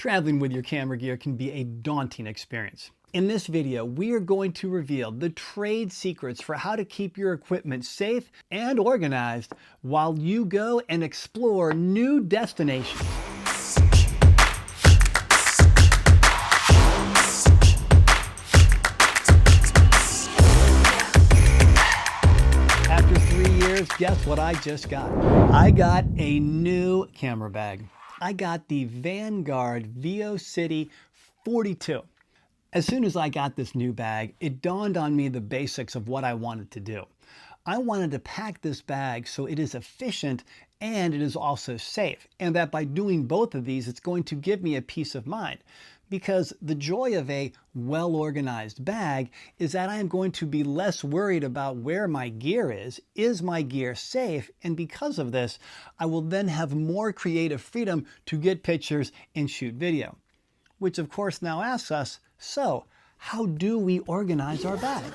Traveling with your camera gear can be a daunting experience. In this video, we are going to reveal the trade secrets for how to keep your equipment safe and organized while you go and explore new destinations. After 3 years, guess what I just got? I got a new camera bag. I got the Vanguard VO City 42. As soon as I got this new bag, it dawned on me the basics of what I wanted to do. I wanted to pack this bag so it is efficient and it is also safe, and that by doing both of these, it's going to give me a peace of mind. Because the joy of a well-organized bag is that I am going to be less worried about where my gear is my gear safe, and because of this, I will then have more creative freedom to get pictures and shoot video. Which of course now asks us, so how do we organize our bag?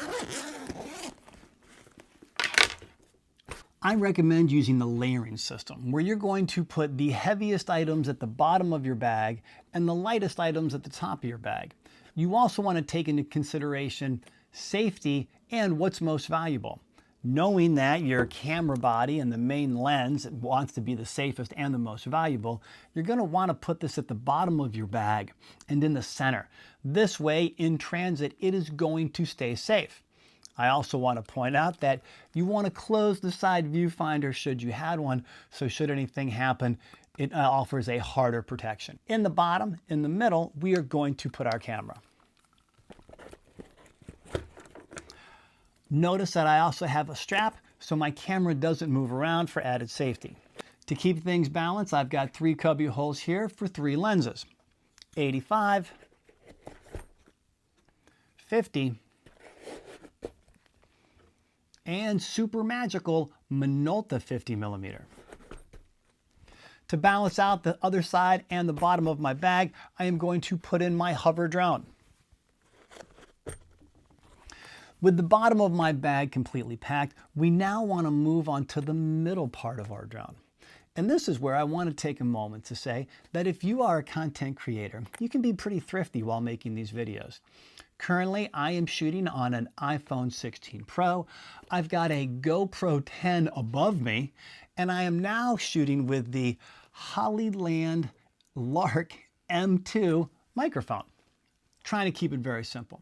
I recommend using the layering system, where you're going to put the heaviest items at the bottom of your bag and the lightest items at the top of your bag. You also want to take into consideration safety and what's most valuable. Knowing that your camera body and the main lens wants to be the safest and the most valuable, you're going to want to put this at the bottom of your bag and in the center. This way, in transit, it is going to stay safe. I also want to point out that you want to close the side viewfinder should you had one, so should anything happen, it offers a harder protection. In the bottom, in the middle, we are going to put our camera. Notice that I also have a strap so my camera doesn't move around for added safety. To keep things balanced, I've got 3 cubby holes here for 3 lenses. 85, 50, and super magical Minolta 50mm. To balance out the other side and the bottom of my bag, I am going to put in my hover drone. With the bottom of my bag completely packed, we now want to move on to the middle part of our drone. And this is where I want to take a moment to say that if you are a content creator, you can be pretty thrifty while making these videos. Currently, I am shooting on an iPhone 16 Pro. I've got a GoPro 10 above me, and I am now shooting with the Hollyland Lark M2 microphone. Trying to keep it very simple.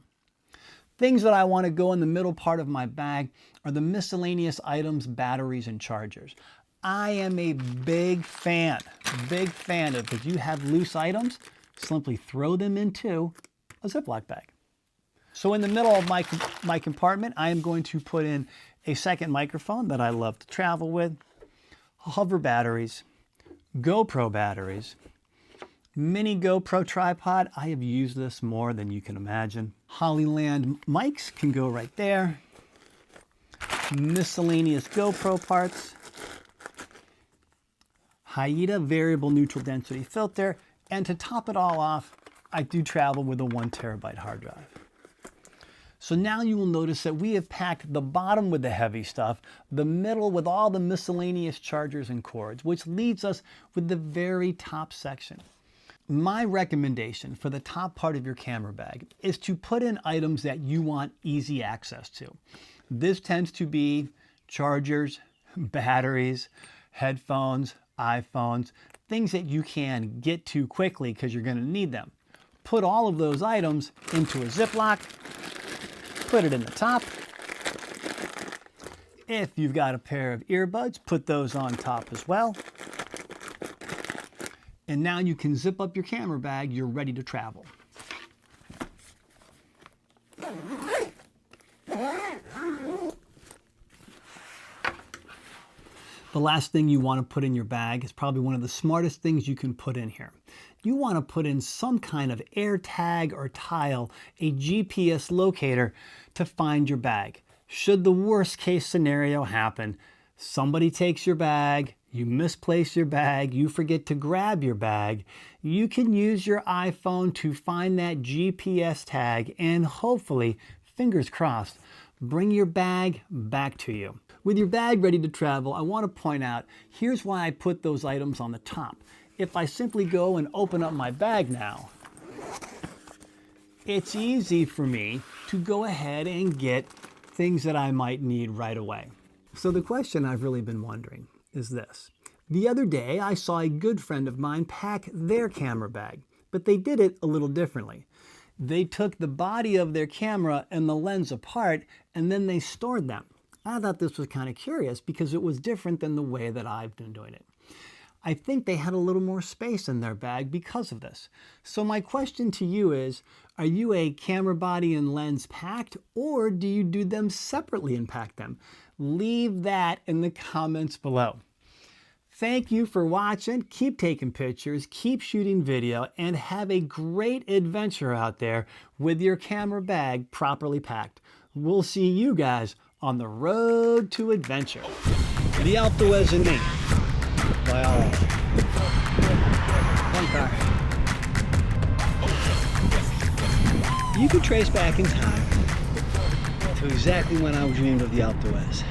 Things that I want to go in the middle part of my bag are the miscellaneous items, batteries, and chargers. I am a big fan of if you have loose items, simply throw them into a Ziploc bag. So in the middle of my compartment, I am going to put in a second microphone that I love to travel with, hover batteries, GoPro batteries, mini GoPro tripod. I have used this more than you can imagine. Hollyland mics can go right there. Miscellaneous GoPro parts. Haida variable neutral density filter. And to top it all off, I do travel with a 1 terabyte hard drive. So now you will notice that we have packed the bottom with the heavy stuff, the middle with all the miscellaneous chargers and cords, which leads us with the very top section. My recommendation for the top part of your camera bag is to put in items that you want easy access to. This tends to be chargers, batteries, headphones, iPhones, things that you can get to quickly because you're going to need them. Put all of those items into a Ziploc, put it in the top. If you've got a pair of earbuds, put those on top as well. And now you can zip up your camera bag, you're ready to travel. The last thing you want to put in your bag is probably one of the smartest things you can put in here. You want to put in some kind of air tag or tile, a GPS locator to find your bag. Should the worst case scenario happen, somebody takes your bag, you misplace your bag, you forget to grab your bag, you can use your iPhone to find that GPS tag and hopefully, fingers crossed, bring your bag back to you. With your bag ready to travel, I want to point out, here's why I put those items on the top. if I simply go and open up my bag now, it's easy for me to go ahead and get things that I might need right away. So the question I've really been wondering is this. The other day, I saw a good friend of mine pack their camera bag, but they did it a little differently. They took the body of their camera and the lens apart, and then they stored them. I thought this was kind of curious because it was different than the way that I've been doing it. I think they had a little more space in their bag because of this. So my question to you is, are you a camera body and lens packed, or do you do them separately and pack them? Leave that in the comments below. Thank you for watching. Keep taking pictures, keep shooting video, and have a great adventure out there with your camera bag properly packed. We'll see you guys on the road to adventure. The Alto as a name. By all. One car. You could trace back in time to exactly when I dreamed of the Alto S.